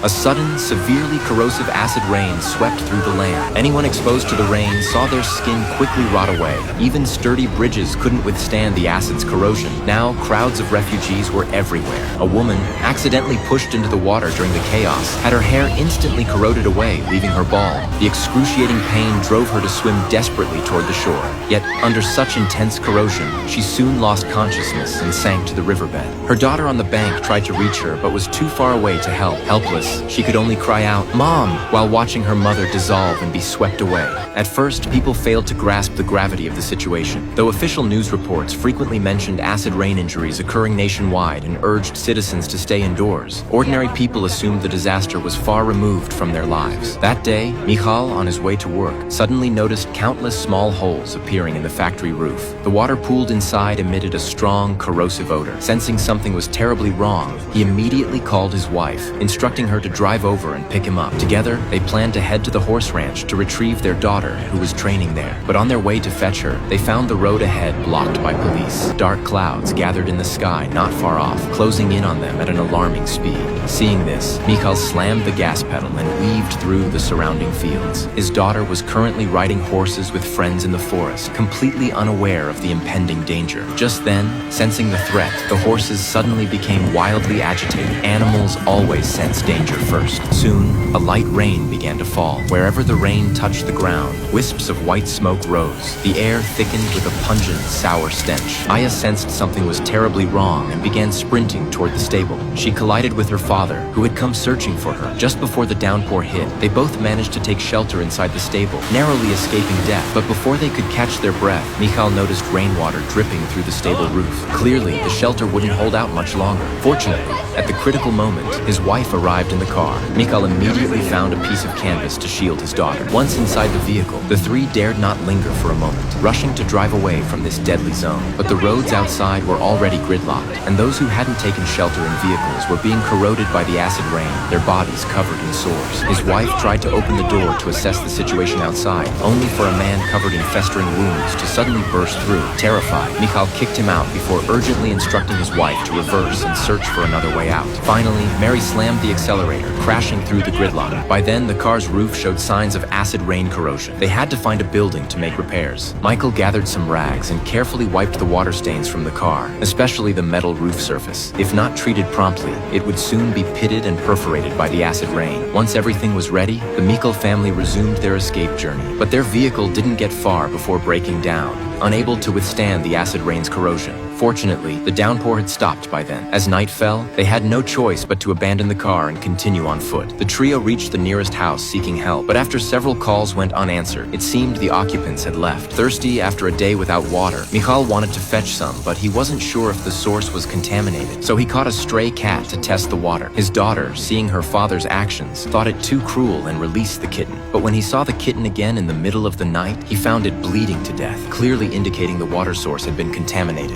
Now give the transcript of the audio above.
A sudden, severely corrosive acid rain swept through the land. Anyone exposed to the rain saw their skin quickly rot away. Even sturdy bridges couldn't withstand the acid's corrosion. Now, crowds of refugees were everywhere. A woman, accidentally pushed into the water during the chaos, had her hair instantly corroded away, leaving her bald. The excruciating pain drove her to swim desperately toward the shore. Yet, under such intense corrosion, she soon lost consciousness and sank to the riverbed. Her daughter on the bank tried to reach her, but was too far away to help. Helpless, she could only cry out, "Mom!" while watching her mother dissolve and be swept away. At first, people failed to grasp the gravity of the situation. Though official news reports frequently mentioned acid rain injuries occurring nationwide and urged citizens to stay indoors, ordinary people assumed the disaster was far removed from their lives. That day, Michal, on his way to work, suddenly noticed countless small holes appearing in the factory roof. The water pooled inside emitted a strong, corrosive odor. Sensing something was terribly wrong, he immediately called his wife, instructing her to drive over and pick him up. Together, they planned to head to the horse ranch to retrieve their daughter, who was training there. But on their way to fetch her, they found the road ahead blocked by police. Dark clouds gathered in the sky not far off, closing in on them at an alarming speed. Seeing this, Michal slammed the gas pedal and weaved through the surrounding fields. His daughter was currently riding horses with friends in the forest, completely unaware of the impending danger. Just then, sensing the threat, the horses suddenly became wildly agitated. Animals always sense danger first. Soon, a light rain began to fall. Wherever the rain touched the ground, wisps of white smoke rose. The air thickened with a pungent, sour stench. Aya sensed something was terribly wrong and began sprinting toward the stable. She collided with her father, who had come searching for her. Just before the downpour hit, they both managed to take shelter inside the stable, narrowly escaping death. But before they could catch their breath, Michal noticed rainwater dripping through the stable roof. Clearly, the shelter wouldn't hold out much longer. Fortunately, at the critical moment, his wife arrived in the car. Michal immediately found a piece of canvas to shield his daughter. Once inside the vehicle, the three dared not linger for a moment, rushing to drive away from this deadly zone. But the roads outside were already gridlocked, and those who hadn't taken shelter in vehicles were being corroded by the acid rain, their bodies covered in sores. His wife tried to open the door to assess the situation outside, only for a man covered in festering wounds to suddenly burst through. Terrified, Michal kicked him out before urgently instructing his wife to reverse and search for another way out. Finally, Mary slammed the accelerator, crashing through the gridlock. By then, the car's roof showed signs of acid rain corrosion. They had to find a building to make repairs. Michael gathered some rags and carefully wiped the water stains from the car, especially the metal roof surface. If not treated promptly, it would soon be pitted and perforated by the acid rain. Once everything was ready, the Michal family resumed their escape journey. But their vehicle didn't get far before breaking down, unable to withstand the acid rain's corrosion. Fortunately, the downpour had stopped by then. As night fell, they had no choice but to abandon the car and continue on foot. The trio reached the nearest house seeking help, but after several calls went unanswered, it seemed the occupants had left. Thirsty after a day without water, Michal wanted to fetch some, but he wasn't sure if the source was contaminated, so he caught a stray cat to test the water. His daughter, seeing her father's actions, thought it too cruel and released the kitten. But when he saw the kitten again in the middle of the night, he found it bleeding to death, clearly indicating the water source had been contaminated.